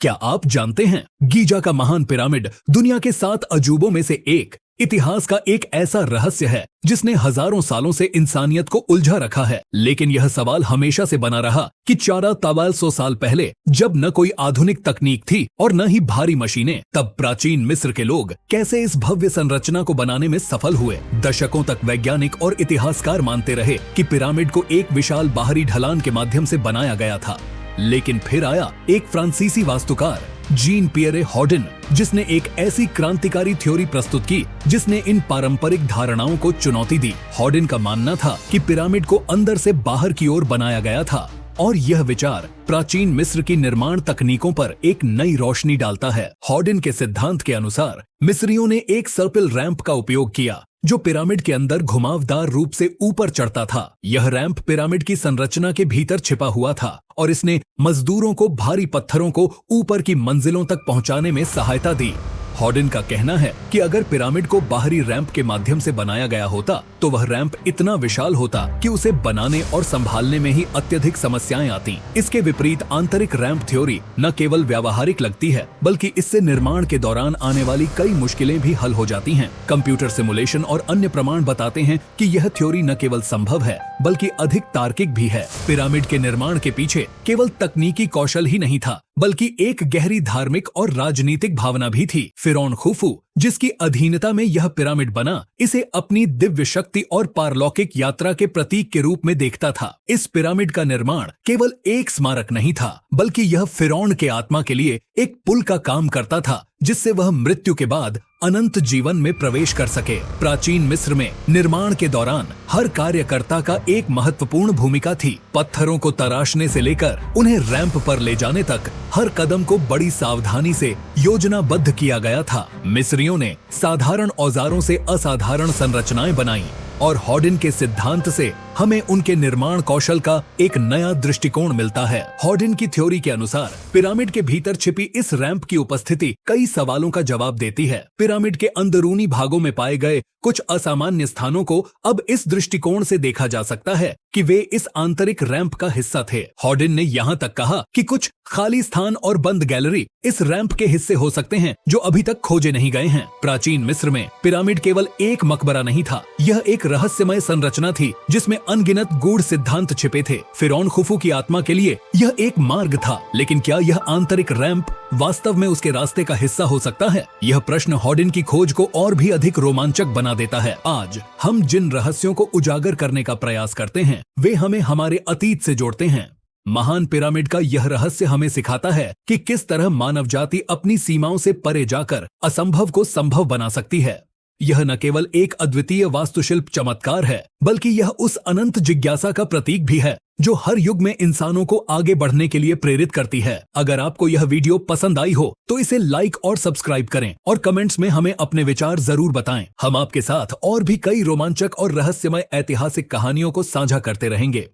क्या आप जानते हैं गीजा का महान पिरामिड दुनिया के 7 अजूबों में से एक, इतिहास का एक ऐसा रहस्य है जिसने हजारों सालों से इंसानियत को उलझा रखा है। लेकिन यह सवाल हमेशा से बना रहा कि 1400 साल पहले, जब न कोई आधुनिक तकनीक थी और न ही भारी मशीनें, तब प्राचीन मिस्र के लोग कैसे इस भव्य संरचना को बनाने में सफल हुए। दशकों तक वैज्ञानिक और इतिहासकार मानते रहे कि पिरामिड को एक विशाल बाहरी ढलान के माध्यम से बनाया गया था। लेकिन फिर आया एक फ्रांसीसी वास्तुकार जीन पियरे हॉडिन, जिसने एक ऐसी क्रांतिकारी थ्योरी प्रस्तुत की जिसने इन पारंपरिक धारणाओं को चुनौती दी। हॉडिन का मानना था कि पिरामिड को अंदर से बाहर की ओर बनाया गया था और यह विचार प्राचीन मिस्र की निर्माण तकनीकों पर एक नई रोशनी डालता है। हॉडिन के सिद्धांत के अनुसार मिस्रियों ने एक सर्पिल रैंप का उपयोग किया जो पिरामिड के अंदर घुमावदार रूप से ऊपर चढ़ता था। यह रैंप पिरामिड की संरचना के भीतर छिपा हुआ था और इसने मजदूरों को भारी पत्थरों को ऊपर की मंजिलों तक पहुंचाने में सहायता दी। हॉडिन का कहना है कि अगर पिरामिड को बाहरी रैंप के माध्यम से बनाया गया होता तो वह रैंप इतना विशाल होता कि उसे बनाने और संभालने में ही अत्यधिक समस्याएं आती। इसके विपरीत आंतरिक रैंप थ्योरी न केवल व्यावहारिक लगती है बल्कि इससे निर्माण के दौरान आने वाली कई मुश्किलें भी हल हो जाती हैं। कंप्यूटर सिमुलेशन और अन्य प्रमाण बताते हैं कि यह थ्योरी न केवल संभव है बल्कि अधिक तार्किक भी है। पिरामिड के निर्माण के पीछे केवल तकनीकी कौशल ही नहीं था बल्कि एक गहरी धार्मिक और राजनीतिक भावना भी थी। फिरौन खुफू, जिसकी अधीनता में यह पिरामिड बना, इसे अपनी दिव्य शक्ति और पारलौकिक यात्रा के प्रतीक के रूप में देखता था। इस पिरामिड का निर्माण केवल एक स्मारक नहीं था बल्कि यह फिरौन के आत्मा के लिए एक पुल का काम करता था जिससे वह मृत्यु के बाद अनंत जीवन में प्रवेश कर सके। प्राचीन मिस्र में निर्माण के दौरान हर कार्यकर्ता का एक महत्वपूर्ण भूमिका थी। पत्थरों को तराशने से लेकर उन्हें रैंप पर ले जाने तक हर कदम को बड़ी सावधानी से योजनाबद्ध किया गया था। मिस्रियों ने साधारण औजारों से असाधारण संरचनाएं बनाई और हॉडिन के सिद्धांत से हमें उनके निर्माण कौशल का एक नया दृष्टिकोण मिलता है। हॉडिन की थ्योरी के अनुसार पिरामिड के भीतर छिपी इस रैंप की उपस्थिति कई सवालों का जवाब देती है। पिरामिड के अंदरूनी भागों में पाए गए कुछ असामान्य स्थानों को अब इस दृष्टिकोण से देखा जा सकता है कि वे इस आंतरिक रैंप का हिस्सा थे। हॉडिन ने यहाँ तक कहा कि कुछ खाली स्थान और बंद गैलरी इस रैंप के हिस्से हो सकते हैं जो अभी तक खोजे नहीं गए हैं। प्राचीन मिस्र में पिरामिड केवल एक मकबरा नहीं था, यह एक रहस्यमय संरचना थी जिसमें अनगिनत गूढ़ सिद्धांत छिपे थे। फिरौन खुफू की आत्मा के लिए यह एक मार्ग था, लेकिन क्या यह आंतरिक रैंप वास्तव में उसके रास्ते का हिस्सा हो सकता है? यह प्रश्न हॉडिन की खोज को और भी अधिक रोमांचक बना देता है। आज हम जिन रहस्यों को उजागर करने का प्रयास करते हैं वे हमें हमारे अतीत से जोड़ते हैं। महान पिरामिड का यह रहस्य हमें सिखाता है कि किस तरह मानव जाति अपनी सीमाओं से परे जाकर असंभव को संभव बना सकती है। यह न केवल एक अद्वितीय वास्तुशिल्प चमत्कार है बल्कि यह उस अनंत जिज्ञासा का प्रतीक भी है जो हर युग में इंसानों को आगे बढ़ने के लिए प्रेरित करती है। अगर आपको यह वीडियो पसंद आई हो तो इसे लाइक और सब्सक्राइब करें और कमेंट्स में हमें अपने विचार जरूर बताएं। हम आपके साथ और भी कई रोमांचक और रहस्यमय ऐतिहासिक कहानियों को साझा करते रहेंगे।